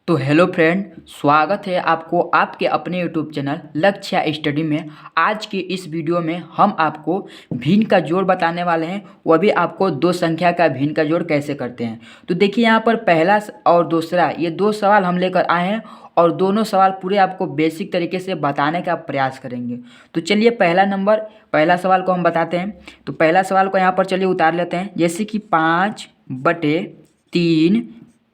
तो hello friend, स्वागत है आपको आपके अपने यूट्यूब चैनल लक्ष्य स्टडी में। आज की इस वीडियो में हम आपको भिन्न का जोड़ बताने वाले हैं, वह भी आपको दो संख्या का भिन्न का जोड़ कैसे करते हैं। तो देखिए यहाँ पर पहला और दूसरा ये दो सवाल हम लेकर आए हैं और दोनों सवाल पूरे आपको बेसिक तरीके से बताने का प्रयास करेंगे। तो चलिए पहला सवाल को हम बताते हैं। तो पहला सवाल को यहाँ पर चलिए उतार लेते हैं, जैसे कि 5/3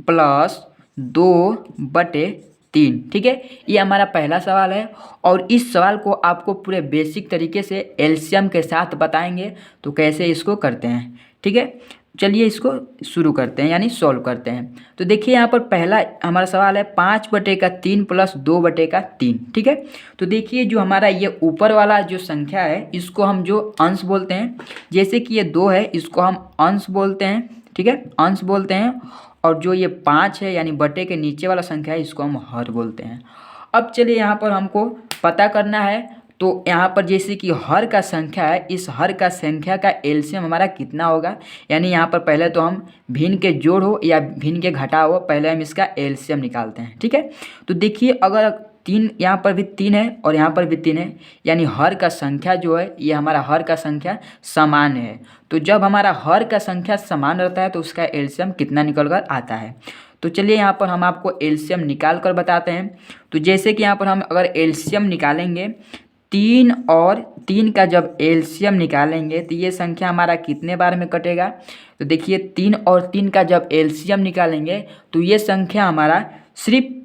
प्लस 2/3। ठीक है, ये हमारा पहला सवाल है और इस सवाल को आपको पूरे बेसिक तरीके से एलसीएम के साथ बताएंगे तो कैसे इसको करते हैं। ठीक है, चलिए इसको शुरू करते हैं यानी सॉल्व करते हैं। तो देखिए यहाँ पर पहला हमारा सवाल है 5/3 प्लस 2/3। ठीक है, तो देखिए जो हमारा ये ऊपर वाला जो संख्या है इसको हम जो अंश बोलते हैं, जैसे कि ये 2 है इसको हम अंश बोलते हैं। ठीक है, अंश बोलते हैं। और जो ये 5 है यानी बटे के नीचे वाला संख्या है इसको हम हर बोलते हैं। अब चलिए यहाँ पर हमको पता करना है, तो यहाँ पर जैसे कि हर का संख्या है, इस हर का संख्या का एलसीएम हमारा कितना होगा। यानी यहाँ पर पहले तो हम भिन्न के जोड़ हो या भिन्न के घटाव हो, पहले हम इसका एलसीएम निकालते हैं। ठीक है, तो देखिए अगर 3 यहाँ पर भी 3 है और यहाँ पर भी 3 है, यानी हर का संख्या जो है ये हमारा हर का संख्या समान है। तो जब हमारा हर का संख्या समान रहता है तो उसका एलसीएम कितना निकल कर आता है। तो चलिए यहाँ पर हम आपको एलसीएम निकाल कर बताते हैं। तो जैसे कि यहाँ पर हम अगर एलसीएम निकालेंगे, 3 और 3 का जब एलसीएम निकालेंगे तो ये संख्या हमारा कितने बार में कटेगा। तो देखिए 3 और 3 का जब एलसीएम निकालेंगे तो ये संख्या हमारा सिर्फ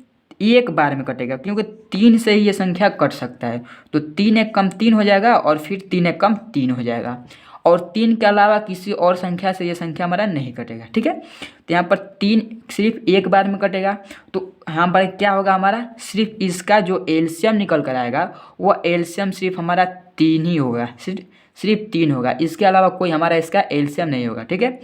एक बार में कटेगा, क्योंकि 3 से ही ये संख्या कट सकता है। तो 3 एक कम 3 हो जाएगा और फिर 3 एक कम 3 हो जाएगा और 3 के अलावा किसी और संख्या से ये संख्या हमारा नहीं कटेगा। ठीक है, तो यहाँ पर 3 सिर्फ एक बार में कटेगा। तो यहाँ पर क्या होगा, हमारा सिर्फ इसका जो एलसीएम निकल कर आएगा वो एलसीएम सिर्फ हमारा 3 ही होगा, सिर्फ 3 होगा, इसके अलावा कोई हमारा इसका एलसीएम नहीं होगा। ठीक है,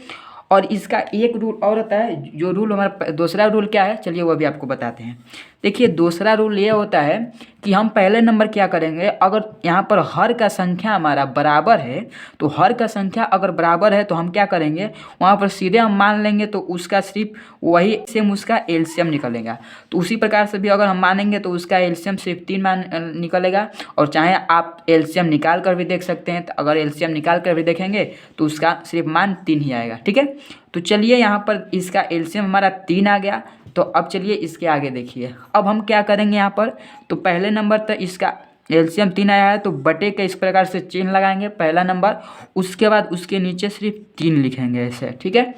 और इसका एक रूल और होता है, जो रूल हमारा दूसरा रूल क्या है चलिए वो भी आपको बताते हैं। देखिए दूसरा रूल ये होता है कि हम पहले नंबर क्या करेंगे, अगर यहाँ पर हर का संख्या हमारा बराबर है तो हर का संख्या अगर बराबर है तो हम क्या करेंगे, वहाँ पर सीधे हम मान लेंगे तो उसका सिर्फ वही सेम उसका एलसीएम निकलेगा। तो उसी प्रकार से भी अगर हम मानेंगे तो उसका एलसीएम सिर्फ 3 मान निकलेगा। और चाहे आप एलसीएम निकाल कर भी देख सकते हैं, तो अगर एलसीएम निकाल कर भी देखेंगे तो उसका सिर्फ मान 3 ही आएगा। ठीक है, तो चलिए यहाँ पर इसका एलसीएम हमारा 3 आ गया। तो अब चलिए इसके आगे देखिए, अब हम क्या करेंगे यहाँ पर, तो पहले नंबर तो इसका एलसीएम 3 आया है तो बटे के इस प्रकार से चिन्ह लगाएंगे पहला नंबर, उसके बाद उसके नीचे सिर्फ 3 लिखेंगे ऐसे। ठीक है,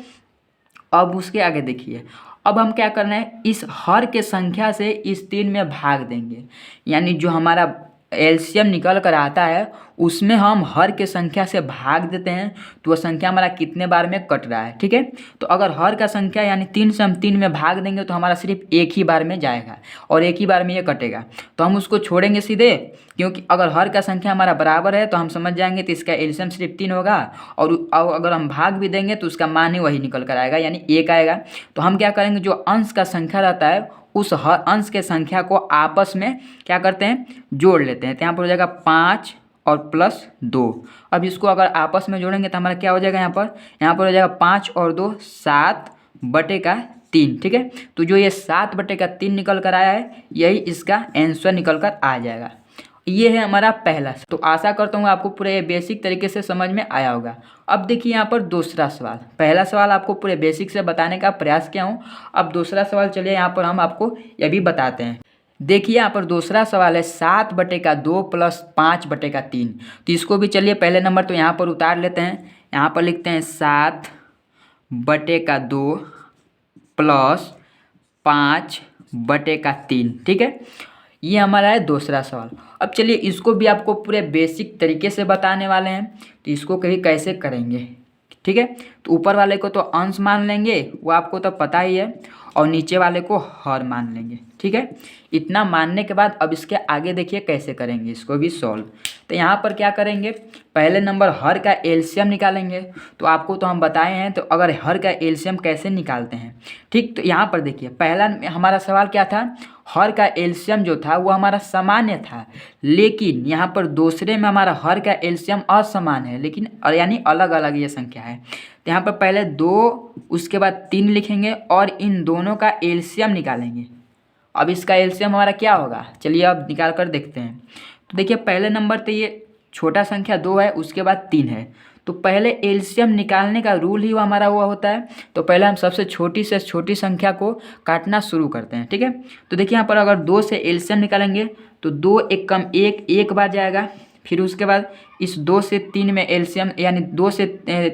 अब उसके आगे देखिए, अब हम क्या करना है, इस हर के संख्या से इस 3 में भाग देंगे, यानी जो हमारा एलसीएम निकल कर आता है उसमें हम हर के संख्या से भाग देते हैं तो वह संख्या हमारा कितने बार में कट रहा है। ठीक है, तो अगर हर का संख्या यानी 3 से हम 3 में भाग देंगे तो हमारा सिर्फ एक ही बार में जाएगा और एक ही बार में ये कटेगा, तो हम उसको छोड़ेंगे सीधे, क्योंकि अगर हर का संख्या हमारा बराबर है तो हम समझ जाएंगे तो इसका एलसीएम सिर्फ 3 होगा और अगर हम भाग भी देंगे तो उसका मान ही वही निकल कर आएगा यानी 1 आएगा। तो हम क्या करेंगे, जो अंश का संख्या रहता है उस हर अंश के संख्या को आपस में क्या करते हैं, जोड़ लेते हैं। तो यहाँ पर हो जाएगा 5 और प्लस 2। अब इसको अगर आपस में जोड़ेंगे तो हमारा क्या हो जाएगा, यहाँ पर हो जाएगा 5 और 2 7/3। ठीक है, तो जो ये 7/3 निकल कर आया है यही इसका आंसर निकल कर आ जाएगा। ये है हमारा पहला। तो आशा करता हूँ आपको पूरे बेसिक तरीके से समझ में आया होगा। अब देखिए यहाँ पर दूसरा सवाल, पहला सवाल आपको पूरे बेसिक से बताने का प्रयास किया हूँ, अब दूसरा सवाल चलिए यहाँ पर हम आपको यह भी बताते हैं। देखिए यहाँ पर दूसरा सवाल है 7/2 प्लस 5/3। तो इसको भी चलिए पहले नंबर तो यहाँ पर उतार लेते हैं, यहाँ पर लिखते हैं 7/2 प्लस 5/3। ठीक है, ये हमारा है दूसरा सवाल। अब चलिए इसको भी आपको पूरे बेसिक तरीके से बताने वाले हैं, तो इसको कभी कैसे करेंगे। ठीक है, तो ऊपर वाले को तो अंश मान लेंगे, वो आपको तो पता ही है, और नीचे वाले को हर मान लेंगे। ठीक है, इतना मानने के बाद अब इसके आगे देखिए कैसे करेंगे इसको भी सॉल्व। तो यहाँ पर क्या करेंगे, पहले नंबर हर का एलसीएम निकालेंगे। तो आपको तो हम बताए हैं, तो अगर हर का एलसीएम कैसे निकालते हैं, ठीक, तो यहाँ पर देखिए पहला हमारा सवाल क्या था, हर का एलसीएम जो था वो हमारा सामान्य था, लेकिन यहाँ पर दूसरे में हमारा हर का एलसीएम असमान है, लेकिन यानी अलग अलग ये संख्या है। तो यहाँ पर पहले 2 उसके बाद 3 लिखेंगे और इन दोनों का एलसीएम निकालेंगे। अब इसका एलसीएम हमारा क्या होगा, चलिए अब निकाल कर देखते हैं। तो देखिए पहले नंबर तो ये छोटा संख्या 2 है, उसके बाद 3 है। तो पहले एलसीएम निकालने का रूल ही वो हमारा हुआ होता है। तो पहले हम सबसे छोटी से छोटी संख्या को काटना शुरू करते हैं, ठीक है। तो देखिए यहाँ पर अगर 2 से एलसीएम निकालेंगे तो 2 एक कम 1 एक बार जाएगा। फिर उसके बाद इस 2 से 3 में एलसीएम, यानी 2 से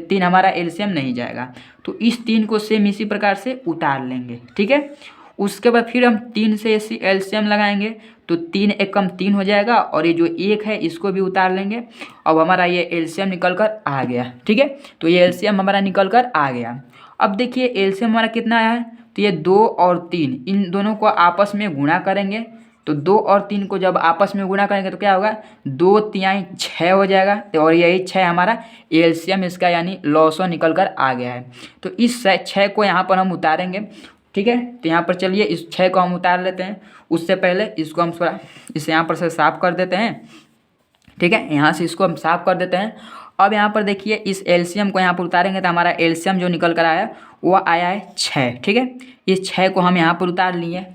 3 हमारा एलसीएम नहीं जाएगा। तो इस 3 को सेम इसी प्रकार से उतार लेंगे, ठीक है। उसके बाद फिर हम 3 से ऐसी एलसीएम लगाएंगे तो 3 एक कम 3 हो जाएगा, और ये जो 1 है इसको भी उतार लेंगे। अब हमारा ये एलसीएम निकल कर आ गया, ठीक है। तो ये एलसीएम हमारा निकल कर आ गया। अब देखिए एलसीएम हमारा कितना आया है, तो ये 2 और 3 इन दोनों को आपस में गुणा करेंगे। तो 2 और 3 को जब आपस में गुणा करेंगे तो क्या होगा, 2 तिहाई 6 हो जाएगा। तो और यही 6 हमारा एलसीएम इसका यानी लॉसो निकल कर आ गया है। तो इस 6 को यहाँ पर हम उतारेंगे, ठीक है। तो यहाँ पर चलिए इस 6 को हम उतार लेते हैं। उससे पहले इसको हम थोड़ा इसे यहाँ पर से साफ कर देते हैं, ठीक है। यहाँ से इसको हम साफ कर देते हैं। अब यहाँ पर देखिए इस एलसीएम को यहाँ पर उतारेंगे तो हमारा एलसीएम जो निकल कर आया वो आया है 6, ठीक है। इस 6 को हम यहाँ पर उतार लिए।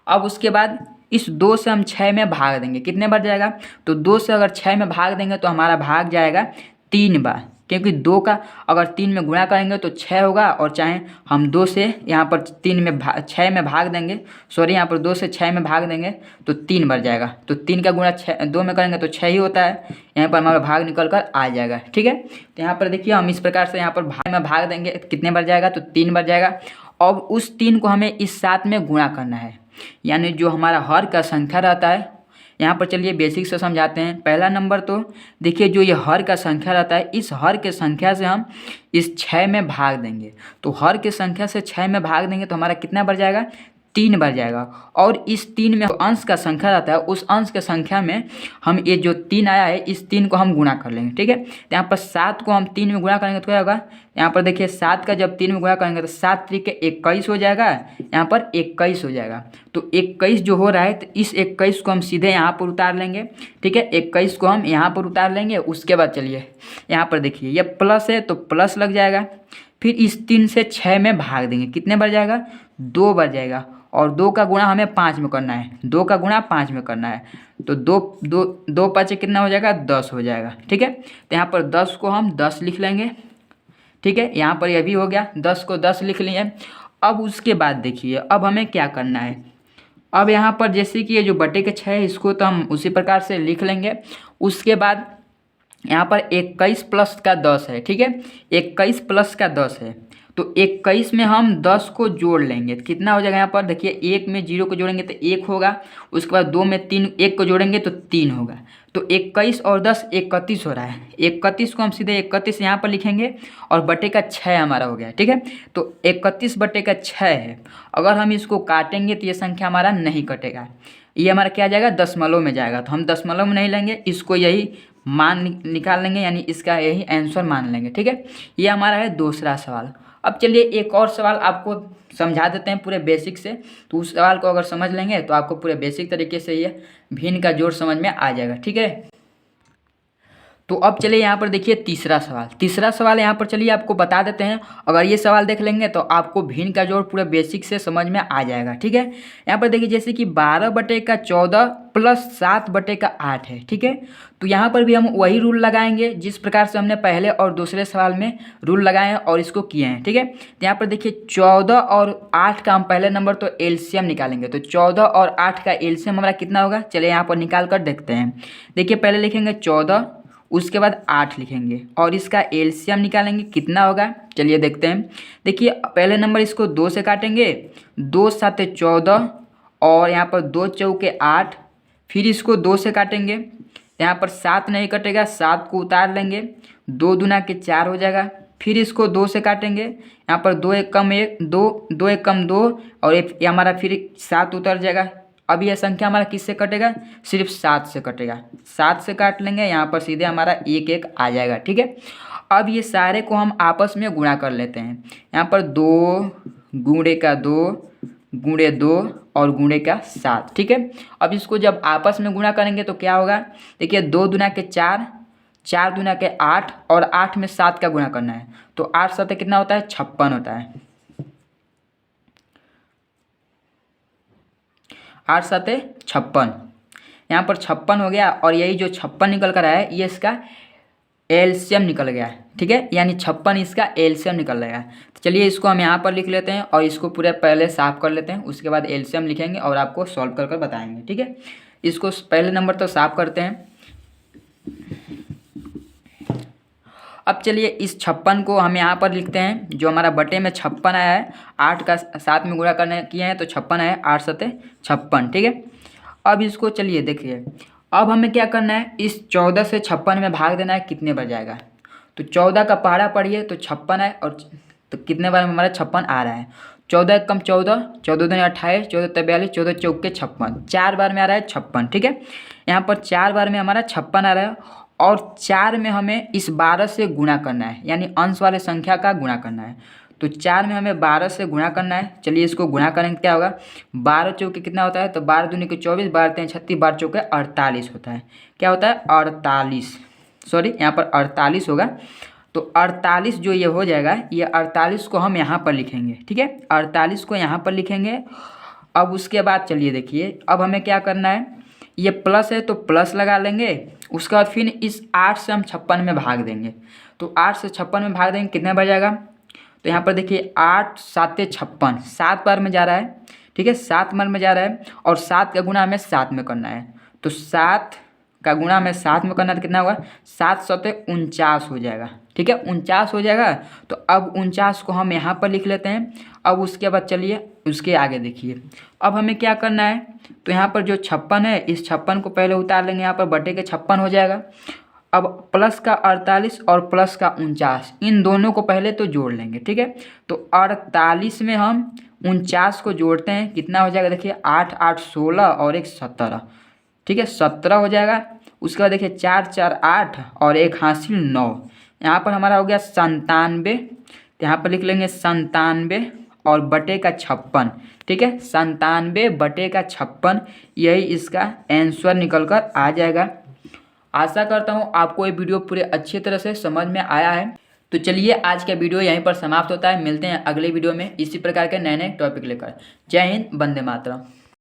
अब उसके बाद इस 2 से हम 6 में भाग देंगे, कितने बार जाएगा, तो 2 से अगर 6 में भाग देंगे तो हमारा भाग जाएगा 3 बार, क्योंकि 2 का अगर 3 में गुणा करेंगे तो 6 होगा, और चाहे हम 2 से यहाँ पर 6 में भाग देंगे, सॉरी यहाँ पर 2 से 6 में भाग देंगे तो 3 बार जाएगा। तो 3 का गुणा 2 में करेंगे तो 6 ही होता है, यहाँ पर हमारा भाग निकल कर आ जाएगा, ठीक है। तो यहाँ पर देखिए हम इस प्रकार से यहाँ पर भाग में भाग देंगे, कितने बार जाएगा, तो 3 बार जाएगा। और उस 3 को हमें इस 7 में गुणा करना है, यानी जो हमारा हर का संख्या रहता है। यहाँ पर चलिए बेसिक से समझाते हैं। पहला नंबर तो देखिए जो ये हर का संख्या रहता है, इस हर के संख्या से हम इस 6 में भाग देंगे। तो हर के संख्या से 6 में भाग देंगे तो हमारा कितना बार जाएगा, 3 बार जाएगा। और इस 3 में अंश का संख्या रहता है, उस अंश के संख्या में हम ये जो 3 आया है इस 3 को हम गुणा कर लेंगे, ठीक है। तो यहाँ पर 7 को हम 3 में गुणा करेंगे तो क्या होगा, यहाँ पर देखिए 7 का जब 3 में गुणा करेंगे तो 7 त्रिक 21 हो जाएगा, यहाँ पर 21 हो जाएगा। तो 21 जो हो रहा है तो इस 21 को हम सीधे यहाँ पर उतार लेंगे, ठीक है। 21 को हम यहाँ पर उतार लेंगे। उसके बाद चलिए यहाँ पर देखिए ये प्लस है तो प्लस लग जाएगा। फिर इस 3 से 6 में भाग देंगे, कितने बार जाएगा, 2 बार जाएगा। और 2 का गुणा हमें 5 में करना है, 2 का गुणा 5 में करना है। तो 2 5 कितना हो जाएगा, 10 हो जाएगा, ठीक है। तो यहाँ पर 10 को हम 10 लिख लेंगे, ठीक है। यहाँ पर यह भी हो गया, 10 को 10 लिख लिए। अब उसके बाद देखिए अब हमें क्या करना है। अब यहाँ पर जैसे कि ये जो बटे के 6 है इसको तो हम उसी प्रकार से लिख लेंगे। उसके बाद यहाँ पर 21 प्लस का 10 है, ठीक है। 21 प्लस का 10 है तो 21 में हम 10 को जोड़ लेंगे, कितना हो जाएगा, यहाँ पर देखिए 1 में 0 को जोड़ेंगे तो 1 होगा। उसके बाद 2 में 3 1 को जोड़ेंगे तो 3 होगा। तो 21 और 10 31 हो रहा है। 31 को हम सीधे 31 यहाँ पर लिखेंगे और बटे का 6 हमारा हो गया, ठीक है। तो 31 बटे का 6 है। अगर हम इसको काटेंगे तो ये संख्या हमारा नहीं कटेगा, ये हमारा क्या जाएगा, दशमलव में जाएगा। तो हम दशमलव में नहीं लेंगे, इसको यही मान निकाल लेंगे, यानी इसका यही आंसर मान लेंगे, ठीक है। ये हमारा है दूसरा सवाल। अब चलिए एक और सवाल आपको समझा देते हैं पूरे बेसिक से। तो उस सवाल को अगर समझ लेंगे तो आपको पूरे बेसिक तरीके से ये भिन्न का जोड़ समझ में आ जाएगा, ठीक है। तो अब चलिए यहाँ पर देखिए तीसरा सवाल यहाँ पर चलिए आपको बता देते हैं। अगर ये सवाल देख लेंगे तो आपको भिन्न का जोड़ पूरा बेसिक से समझ में आ जाएगा, ठीक है। यहाँ पर देखिए जैसे कि 12 बटे का 14 प्लस 7 बटे का 8 है, ठीक है। तो यहाँ पर भी हम वही रूल लगाएंगे जिस प्रकार से हमने पहले और दूसरे सवाल में रूल लगाए हैं और इसको किए हैं, ठीक है। तो यहाँ पर देखिए 14 और 8 का हम पहले नंबर तो एलसीएम निकालेंगे। तो 14 और 8 का एलसीएम हमारा कितना होगा, चलिए यहाँ पर निकाल कर देखते हैं। देखिए पहले लिखेंगे 14, उसके बाद 8 लिखेंगे और इसका एलसीएम निकालेंगे, कितना होगा, चलिए देखते हैं। देखिए पहले नंबर इसको 2 से काटेंगे, 2 7 14 और यहाँ पर 2 चौके 8। फिर इसको 2 से काटेंगे, यहाँ पर 7 नहीं कटेगा, 7 को उतार लेंगे, 2 दूना के 4 हो जाएगा। फिर इसको 2 से काटेंगे, यहाँ पर 2 एक कम 1 2 2 एक कम 2 और ये हमारा फिर 7 उतर जाएगा। अब यह संख्या हमारा किससे कटेगा, सिर्फ 7 से कटेगा। 7 से काट लेंगे, यहाँ पर सीधे हमारा 1 1 आ जाएगा, ठीक है। अब ये सारे को हम आपस में गुणा कर लेते हैं। यहाँ पर 2 गुणे का 2 गुणे 2 और गुणे का 7, ठीक है। अब इसको जब आपस में गुणा करेंगे तो क्या होगा, देखिए 2 दूना के 4, 4 दूना के 8 और 8 में 7 का गुणा करना है। तो 8 7 कितना होता है, 56 होता है। 8 7 56, यहाँ पर 56 हो गया और यही जो 56 निकल कर आया है ये इसका एलसीएम निकल गया है। ठीक है, यानी 56 इसका एलसीएम निकल गया है। तो चलिए इसको हम यहाँ पर लिख लेते हैं और इसको पूरे पहले साफ कर लेते हैं, उसके बाद एलसीएम लिखेंगे और आपको सॉल्व कर बताएंगे। ठीक है, इसको पहले नंबर तो साफ करते हैं। अब चलिए इस 56 को हम यहाँ पर लिखते हैं, जो हमारा बटे में 56 आया है, 8 का 7 में गुणा करने किए हैं तो 56 आया है, 8 7 56। ठीक है, अब इसको चलिए देखिए, अब हमें क्या करना है, इस 14 से 56 में भाग देना है, कितने बार जाएगा। तो 14 का पहाड़ा पढ़िए तो 56 है, और तो कितने बार में हमारा 56 आ रहा है। 14 कम 14, 14 दूनी 28, 14 42, 14 चौके 56, 4 बार में आ रहा है 56। ठीक है, यहाँ पर 4 बार में हमारा 56 आ रहा है और 4 में हमें इस 12 से गुणा करना है, यानी अंश वाले संख्या का गुणा करना है। तो 4 में हमें 12 से गुणा करना है। चलिए इसको गुणा करेंगे, क्या होगा, 12 चौके कितना होता है, तो 12 दूनी के 24, 12 तीन 36, 12 चौके 48 होता है। क्या होता है, 48, सॉरी यहाँ पर 48 होगा। तो 48 जो ये हो जाएगा, ये 48 को हम यहाँ पर लिखेंगे। ठीक है, 48 को यहाँ पर लिखेंगे। अब उसके बाद चलिए देखिए, अब हमें क्या करना है, ये प्लस है तो प्लस लगा लेंगे, उसके बाद फिर इस 8 से हम 56 में भाग देंगे। तो 8 से 56 में भाग देंगे, कितने बार जाएगा, तो यहाँ पर देखिए 8 7 56, 7 बार में जा रहा है। ठीक है, 7 बार में जा रहा है और 7 का गुणा हमें 7 में करना है। तो 7 का गुणा हमें 7 में करना है तो कितना होगा, 7 7 49 हो जाएगा। ठीक है, 49 हो जाएगा। तो अब 49 को हम यहाँ पर लिख लेते हैं। अब उसके बाद चलिए उसके आगे देखिए, अब हमें क्या करना है, तो यहाँ पर जो 56 है, इस 56 को पहले उतार लेंगे, यहाँ पर बटे के 56 हो जाएगा। अब प्लस का 48 और प्लस का 49, इन दोनों को पहले तो जोड़ लेंगे। ठीक है, तो 48 में हम 49 को जोड़ते हैं, कितना हो जाएगा, देखिए 8 8 16 और 1 17। ठीक है, 17 हो जाएगा। उसके बाद देखिए 4 4 8 और 1 हासिल 9, यहाँ पर हमारा हो गया 97। तो यहाँ पर लिख लेंगे 97 और बटे का 56। ठीक है, 97 बटे का 56, यही इसका आंसर निकल कर आ जाएगा। आशा करता हूँ आपको ये वीडियो पूरे अच्छी तरह से समझ में आया है। तो चलिए आज का वीडियो यहीं पर समाप्त होता है, मिलते हैं अगले वीडियो में इसी प्रकार के नए नए टॉपिक लेकर। जय हिंद, वंदे मातरम।